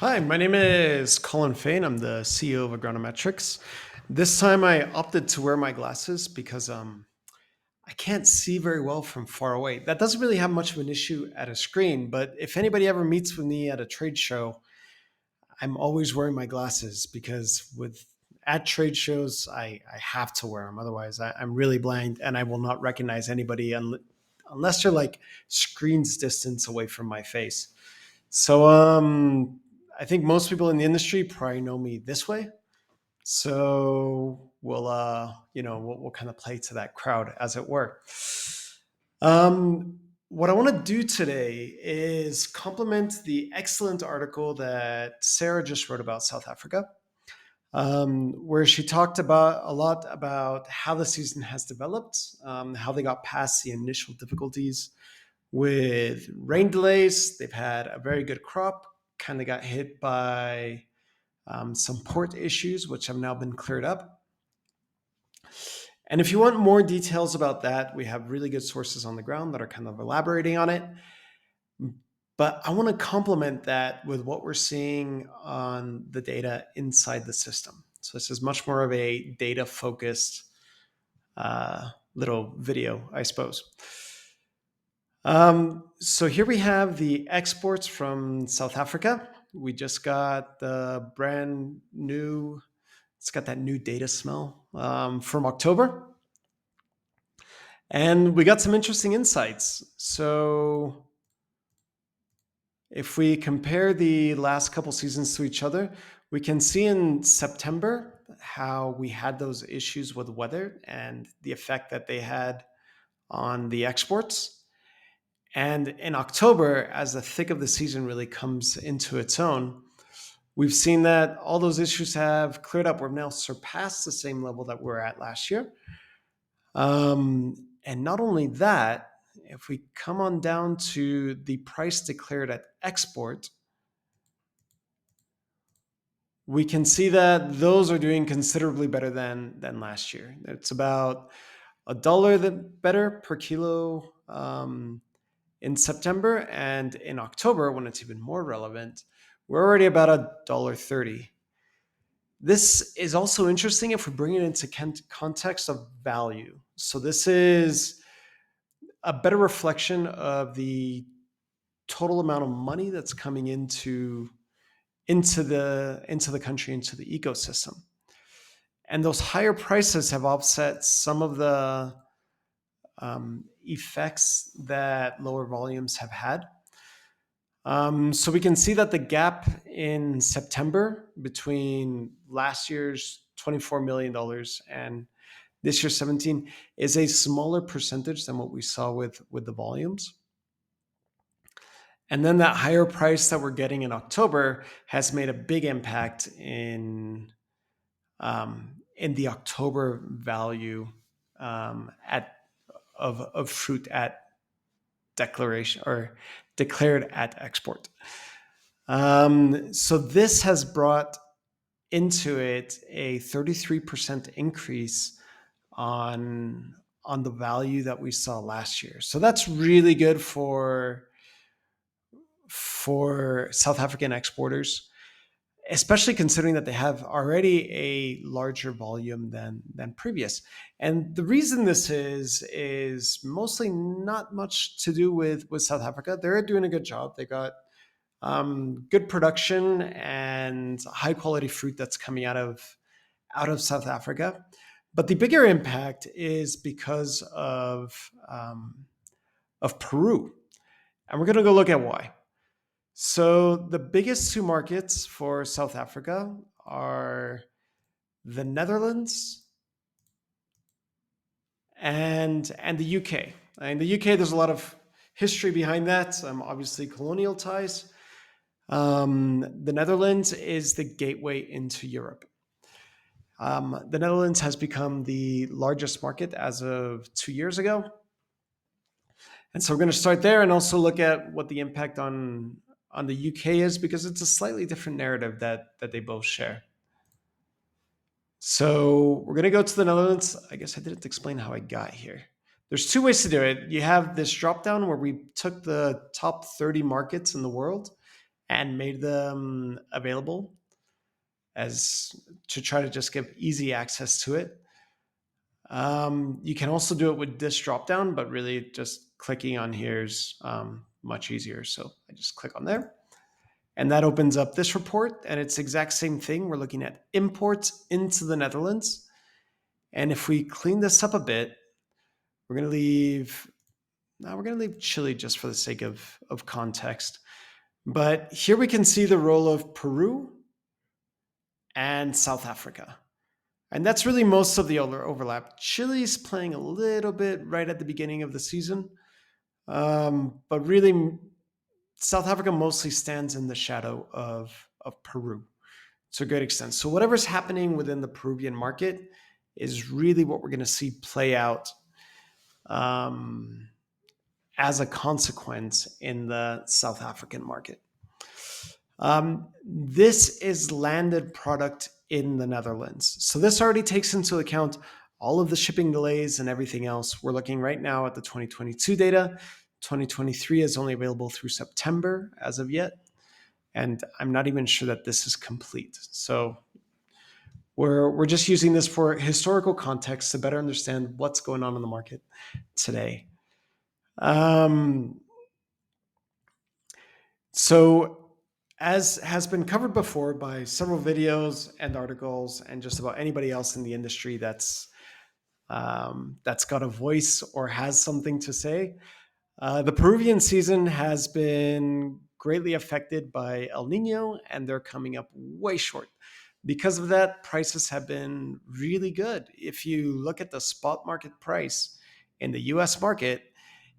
Hi, my name is Colin Fain. I'm the CEO of Agronometrics. This time I opted to wear my glasses because I can't see very well from far away. That doesn't really have much of an issue at a screen, but if anybody ever meets with me at a trade show, I'm always wearing my glasses because with at trade shows, I have to wear them. Otherwise, I'm really blind and I will not recognize anybody unless they're like screens distance away from my face. So I think most people in the industry probably know me this way. So we'll kind of play to that crowd as it were. What I want to do today is complement the excellent article that Sarah just wrote about South Africa, where she talked about a lot about how the season has developed, how they got past the initial difficulties with rain delays. They've had a very good crop, kind of got hit by some port issues, which have now been cleared up. And if you want more details about that, we have really good sources on the ground that are kind of elaborating on it. But I want to complement that with what we're seeing on the data inside the system. So this is much more of a data focused little video, I suppose. So here we have the exports from South Africa. We just got the brand new, it's got that new data smell from October. And we got some interesting insights. So if we compare the last couple seasons to each other, we can see in September how we had those issues with weather and the effect that they had on the exports. And in October, as the thick of the season really comes into its own, we've seen that all those issues have cleared up. We've now surpassed the same level that we were at last year. And not only that, if we come on down to the price declared at export, we can see that those are doing considerably better than last year. It's about $1 better per kilo in September, and in October, when it's even more relevant, we're already about $1.30. This is also interesting if we bring it into context of value. So this is a better reflection of the total amount of money that's coming into the country, into the ecosystem. And those higher prices have offset some of the effects that lower volumes have had. So we can see that the gap in September between last year's $24 million and this year's 17 is a smaller percentage than what we saw with the volumes. And then that higher price that we're getting in October has made a big impact in the October value at of fruit at declaration or declared at export. So this has brought into it a 33% increase on the value that we saw last year. So that's really good for South African exporters, especially considering that they have already a larger volume than previous. And the reason this is mostly not much to do with South Africa. They're doing a good job. They got good production and high quality fruit that's coming out of South Africa. But the bigger impact is because of Peru, and we're going to go look at why. So the biggest two markets for South Africa are the Netherlands and the UK. In the UK, there's a lot of history behind that. Obviously, colonial ties. The Netherlands is the gateway into Europe. The Netherlands has become the largest market as of 2 years ago. And so we're going to start there and also look at what the impact on the UK is, because it's a slightly different narrative that they both share. So we're going to go to the Netherlands. I guess I didn't explain how I got here. There's two ways to do it. You have this drop down where we took the top 30 markets in the world and made them available as to try to just give easy access to it. You can also do it with this dropdown, but really just clicking on here is much easier. So I just click on there. And that opens up this report, and it's the exact same thing. We're looking at imports into the Netherlands. And if we clean this up a bit, we're going to leave, now we're going to leave Chile just for the sake of context. But here we can see the role of Peru and South Africa. And that's really most of the overlap. Chile's playing a little bit right at the beginning of the season. But really, South Africa mostly stands in the shadow of Peru to a great extent. So whatever's happening within the Peruvian market is really what we're going to see play out as a consequence in the South African market. This is landed product in the Netherlands. So this already takes into account all of the shipping delays and everything else. We're looking right now at the 2022 data. 2023 is only available through September as of yet. And I'm not even sure that this is complete. So we're just using this for historical context to better understand what's going on in the market today. So as has been covered before by several videos and articles and just about anybody else in the industry that's got a voice or has something to say, the Peruvian season has been greatly affected by El Nino, and they're coming up way short. Because of that, prices have been really good. If you look at the spot market price in the US market,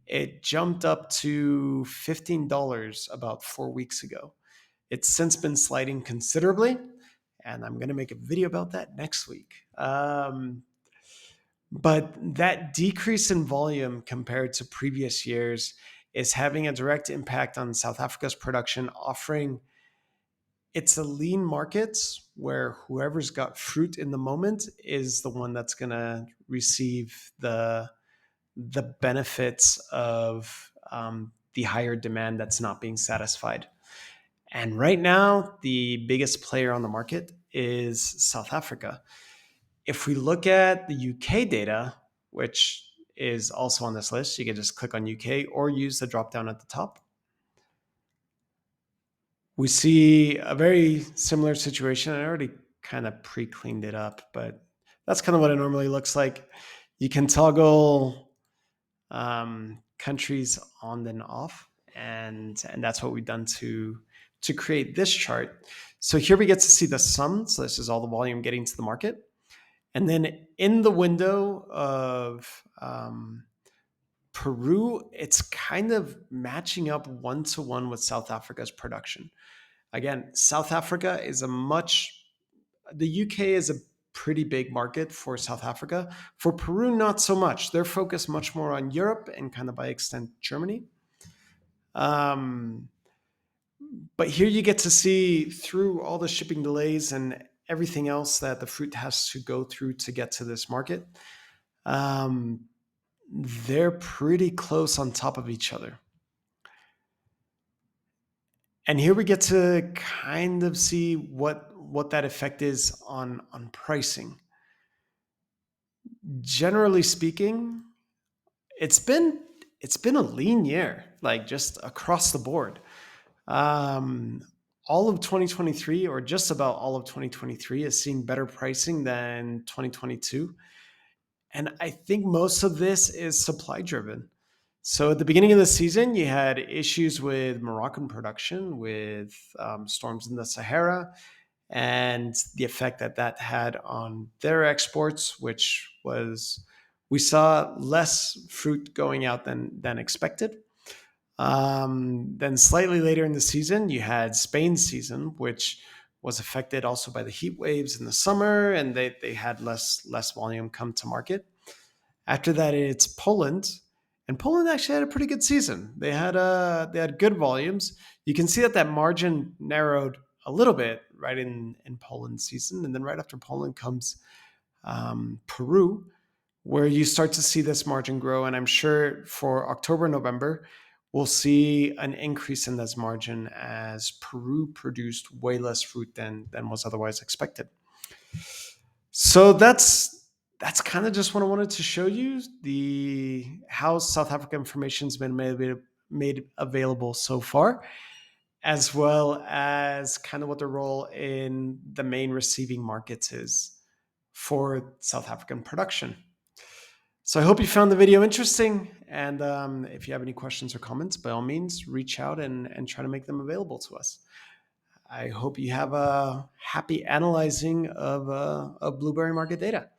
it jumped up to $15 about 4 weeks ago. It's since been sliding considerably, and I'm going to make a video about that next week. But that decrease in volume compared to previous years is having a direct impact on South Africa's production, offering it's a lean market where whoever's got fruit in the moment is the one that's going to receive the benefits of the higher demand that's not being satisfied. And right now, the biggest player on the market is South Africa. If we look at the UK data, which is also on this list, you can just click on UK or use the drop down at the top. We see a very similar situation. I already kind of pre-cleaned it up, but that's kind of what it normally looks like. You can toggle countries on and off, and that's what we've done to create this chart. So here we get to see the sum. So this is all the volume getting to the market. And then in the window of Peru, it's kind of matching up one-to-one with South Africa's production. Again, South Africa is the UK is a pretty big market for South Africa. For Peru, not so much. They're focused much more on Europe and kind of by extent Germany. But here you get to see through all the shipping delays and everything else that the fruit has to go through to get to this market. They're pretty close on top of each other. And here we get to kind of see what that effect is on pricing. Generally speaking, it's been a lean year, like just across the board. All of 2023, or just about all of 2023, is seeing better pricing than 2022. And I think most of this is supply driven. So at the beginning of the season, you had issues with Moroccan production with storms in the Sahara and the effect that had on their exports, which was we saw less fruit going out than expected. Then slightly later in the season, you had Spain's season, which was affected also by the heat waves in the summer, and they had less volume come to market. After that, it's Poland, and Poland actually had a pretty good season. They had good volumes. You can see that margin narrowed a little bit right in Poland's season, and then right after Poland comes Peru, where you start to see this margin grow. And I'm sure for October, November, we'll see an increase in this margin as Peru produced way less fruit than was otherwise expected. So that's kind of just what I wanted to show you, the how South Africa information's been made available so far, as well as kind of what the role in the main receiving markets is for South African production. So I hope you found the video interesting. And if you have any questions or comments, by all means, reach out and try to make them available to us. I hope you have a happy analyzing of blueberry market data.